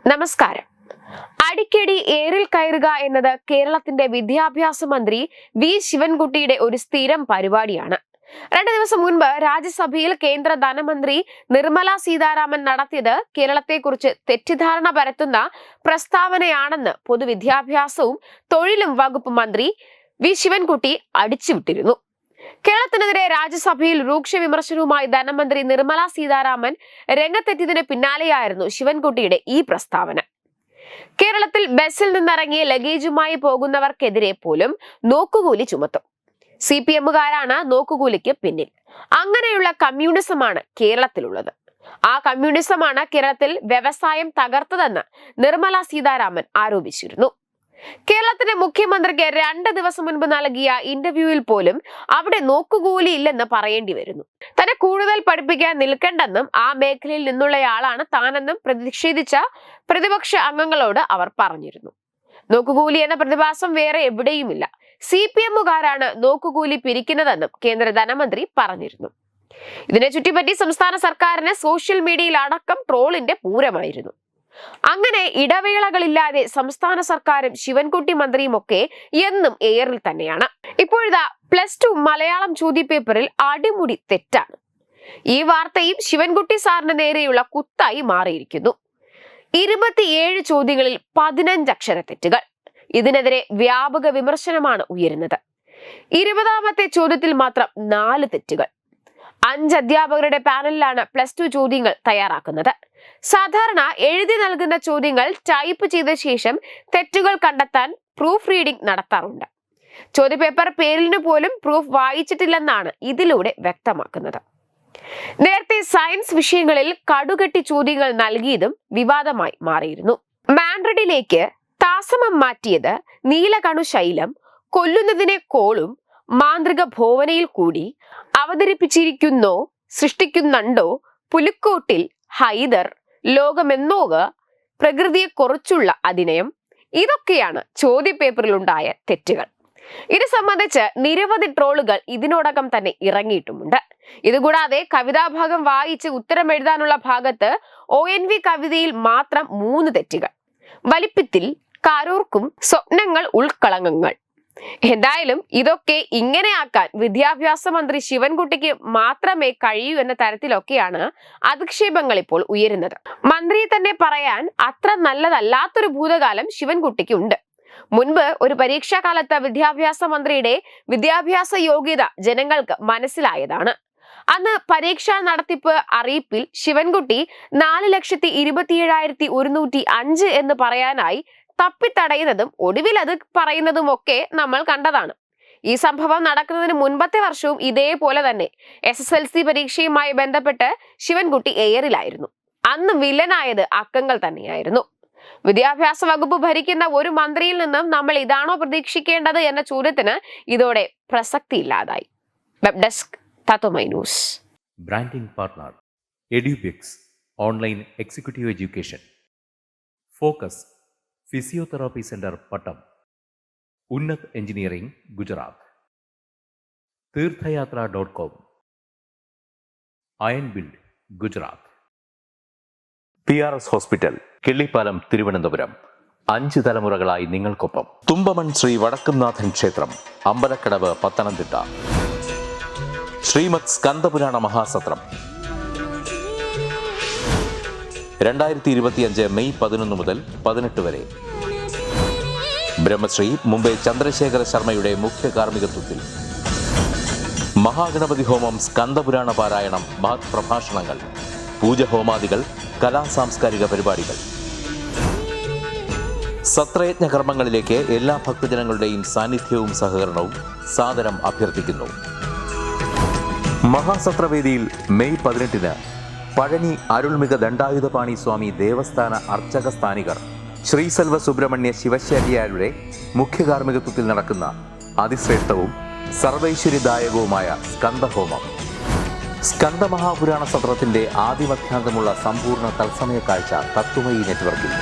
നമസ്കാരം. അടിക്കടി ഏറിൽ കയറുക എന്നത് കേരളത്തിന്റെ വിദ്യാഭ്യാസ മന്ത്രി വി ശിവൻകുട്ടിയുടെ ഒരു സ്ഥിരം പരിപാടിയാണ്. 2 ദിവസം മുൻപ് രാജ്യസഭയിൽ കേന്ദ്ര ധനമന്ത്രി നിർമ്മല സീതാരാമൻ നടത്തിയത് കേരളത്തെക്കുറിച്ച് തെറ്റിദ്ധാരണ പരത്തുന്ന പ്രസ്താവനയാണെന്ന് പൊതുവിദ്യാഭ്യാസവും തൊഴിലും വകുപ്പ് മന്ത്രി വി ശിവൻകുട്ടി അടിച്ചുവിട്ടിരുന്നു. കേരളത്തിനെതിരെ രാജ്യസഭയിൽ രൂക്ഷ വിമർശനവുമായി ധനമന്ത്രി നിർമ്മല സീതാരാമൻ രംഗത്തെത്തിയതിന് പിന്നാലെയായിരുന്നു ശിവൻകുട്ടിയുടെ ഈ പ്രസ്താവന. കേരളത്തിൽ ബസ്സിൽ നിന്നിറങ്ങിയ ലഗേജുമായി പോകുന്നവർക്കെതിരെ പോലും നോക്കുകൂലി ചുമത്തും. CPM-കാരാണ് നോക്കുകൂലിക്ക് പിന്നിൽ. അങ്ങനെയുള്ള കമ്മ്യൂണിസമാണ് കേരളത്തിലുള്ളത്. ആ കമ്മ്യൂണിസമാണ് കേരളത്തിൽ വ്യവസായം തകർത്തതെന്ന് നിർമ്മല സീതാരാമൻ ആരോപിച്ചിരുന്നു. കേരളത്തിന്റെ മുഖ്യമന്ത്രിക്ക് 2 ദിവസം മുൻപ് നൽകിയ ഇന്റർവ്യൂവിൽ പോലും അവിടെ നോക്കുകൂലി ഇല്ലെന്ന് പറയേണ്ടി വരുന്നു. തന്നെ കൂടുതൽ പഠിപ്പിക്കാൻ നിൽക്കണ്ടെന്നും ആ മേഖലയിൽ നിന്നുള്ളയാളാണ് താനെന്നും പ്രതിഷേധിച്ച പ്രതിപക്ഷ അംഗങ്ങളോട് അവർ പറഞ്ഞിരുന്നു. നോക്കുകൂലി എന്ന പ്രതിഭാസം വേറെ എവിടെയുമില്ല. CPM-കാരാണ് നോക്കുകൂലി പിരിക്കുന്നതെന്നും കേന്ദ്ര ധനമന്ത്രി പറഞ്ഞിരുന്നു. ഇതിനെ ചുറ്റിപ്പറ്റി സംസ്ഥാന സർക്കാരിന് സോഷ്യൽ മീഡിയയിൽ അടക്കം ട്രോളിന്റെ പൂരമായിരുന്നു. അങ്ങനെ ഇടവേളകളില്ലാതെ സംസ്ഥാന സർക്കാരും ശിവൻകുട്ടി മന്ത്രിയും ഒക്കെ എന്നും എയറിൽ തന്നെയാണ്. ഇപ്പോഴിതാ +2 മലയാളം ചോദ്യപേപ്പറിൽ അടിമുടി തെറ്റാണ്. ഈ വാർത്തയും ശിവൻകുട്ടി സാറിന് നേരെയുള്ള കുത്തായി മാറിയിരിക്കുന്നു. 27 ചോദ്യങ്ങളിൽ 15 അക്ഷര തെറ്റുകൾ. ഇതിനെതിരെ വ്യാപക വിമർശനമാണ് ഉയരുന്നത്. 20ാമത്തെ ചോദ്യത്തിൽ മാത്രം 4 തെറ്റുകൾ. 5 അധ്യാപകരുടെ പാനലിലാണ് +2 ചോദ്യങ്ങൾ തയ്യാറാക്കുന്നത്. സാധാരണ എഴുതി നൽകുന്ന ചോദ്യങ്ങൾ ടൈപ്പ് ചെയ്ത ശേഷം തെറ്റുകൾ കണ്ടെത്താൻ പ്രൂഫ് റീഡിംഗ് നടത്താറുണ്ട്. ചോദ്യപേപ്പർ പേരിന് പോലും പ്രൂഫ് വായിച്ചിട്ടില്ലെന്നാണ് ഇതിലൂടെ വ്യക്തമാക്കുന്നത്. നേരത്തെ സയൻസ് വിഷയങ്ങളിൽ കടുകെട്ടി ചോദ്യങ്ങൾ നൽകിയതും വിവാദമായി മാറിയിരുന്നു. മാൻഡ്രിഡിലേക്ക് താസമം മാറ്റിയത് നീലകണു ശൈലം, കൊല്ലുന്നതിനെ കോളും മാന്ത്രിക ഭോവനയിൽ കൂടി അവതരിപ്പിച്ചിരിക്കുന്നോ സൃഷ്ടിക്കുന്നുണ്ടോ, പുലിക്കോട്ടിൽ ഹൈദർ, ലോകമെന്നോക്, പ്രകൃതിയെക്കുറിച്ചുള്ള അധിനയം, ഇതൊക്കെയാണ് ചോദ്യപേപ്പറിലുണ്ടായ തെറ്റുകൾ. ഇത് സംബന്ധിച്ച് നിരവധി ട്രോളുകൾ ഇതിനോടകം തന്നെ ഇറങ്ങിയിട്ടുമുണ്ട്. ഇതുകൂടാതെ കവിതാഭാഗം വായിച്ച് ഉത്തരം എഴുതാനുള്ള ഭാഗത്ത് ONV കവിതയിൽ മാത്രം 3 തെറ്റുകൾ. വലിപ്പത്തിൽ കാരോർക്കും സ്വപ്നങ്ങൾ ഉൾക്കളങ്കങ്ങൾ. എന്തായാലും ഇതൊക്കെ ഇങ്ങനെയാക്കാൻ വിദ്യാഭ്യാസ മന്ത്രി ശിവൻകുട്ടിക്ക് മാത്രമേ കഴിയൂ എന്ന തരത്തിലൊക്കെയാണ് അധിക്ഷേപങ്ങൾ ഇപ്പോൾ ഉയരുന്നത്. മന്ത്രിയെ തന്നെ പറയാൻ അത്ര നല്ലതല്ലാത്തൊരു ഭൂതകാലം ശിവൻകുട്ടിക്ക് ഉണ്ട്. മുൻപ് ഒരു പരീക്ഷാ കാലത്ത് വിദ്യാഭ്യാസ മന്ത്രിയുടെ വിദ്യാഭ്യാസ യോഗ്യത ജനങ്ങൾക്ക് മനസ്സിലായതാണ്. അന്ന് പരീക്ഷാ നടത്തിപ്പ് അറിയിപ്പിൽ ശിവൻകുട്ടി 4,27,105 എന്ന് പറയാനായി തപ്പിത്തടയുന്നതും ഒടുവിൽ അത് പറയുന്നതുമൊക്കെ നമ്മൾ കണ്ടതാണ്. ഈ സംഭവം നടക്കുന്നതിന് മുൻപത്തെ വർഷവും ഇതേപോലെ തന്നെ SSLC പരീക്ഷയുമായി ബന്ധപ്പെട്ട് ശിവൻകുട്ടി എയറിലായിരുന്നു. അന്ന് വില്ലനായത് അക്കങ്ങൾ തന്നെയായിരുന്നു. വിദ്യാഭ്യാസ വകുപ്പ് ഭരിക്കുന്ന ഒരു മന്ത്രിയിൽ നിന്നും നമ്മൾ ഇതാണോ പ്രതീക്ഷിക്കേണ്ടത് എന്ന ചോദ്യത്തിന് ഇതോടെ പ്രസക്തിയില്ലാതായി. Web desk Tattvamayi news. Branding partner Edubix online executive education. Focus physiotherapy centre Pattom. Unnat engineering Gujarat. തീർത്ഥയാത്ര.com. Iron build Gujarat. PRS hospital Killipalam Thiruvananthapuram. 5 തലമുറകളായി നിങ്ങൾക്കൊപ്പം. തുമ്പമൺ ശ്രീ വടക്കുംനാഥൻ ക്ഷേത്രം അമ്പലക്കടവ് പത്തനംതിട്ട. ശ്രീമദ് സ്കന്ദപുരാണ മഹാസത്രം 2025 മെയ് 11 മുതൽ 18 വരെ. ബ്രഹ്മശ്രീ മുംബൈ ചന്ദ്രശേഖര ശർമ്മയുടെ മുഖ്യ കാർമ്മികത്വത്തിൽ മഹാഗണപതി ഹോമം, സ്കന്ദപുരാണ പാരായണം, മഹത് പ്രഭാഷണങ്ങൾ, പൂജഹോമാദികൾ, കലാസാംസ്കാരിക പരിപാടികൾ. സത്രയജ്ഞ കർമ്മങ്ങളിലേക്ക് എല്ലാ ഭക്തജനങ്ങളുടെയും സാന്നിധ്യവും സഹകരണവും സാദരം അഭ്യർത്ഥിക്കുന്നു. മഹാസത്രവേദിയിൽ മെയ് 18 പഴനി അരുൾമിക ദണ്ഡായുധപാണി സ്വാമി ദേവസ്ഥാന അർച്ചക സ്ഥാനികർ ശ്രീസെൽവ സുബ്രഹ്മണ്യ ശിവശാരിയാരുടെ മുഖ്യ കാർമ്മികത്വത്തിൽ നടക്കുന്ന അതിശ്രേഷ്ഠവും സർവൈശ്വര്യദായകവുമായ സ്കന്ദഹോമം. സ്കന്ദമഹാപുരാണ സത്രത്തിന്റെ ആദിമധ്യാന്തമുള്ള സമ്പൂർണ്ണ തത്സമയ കാഴ്ച തത്വമയി നെറ്റ്വർക്കിൽ.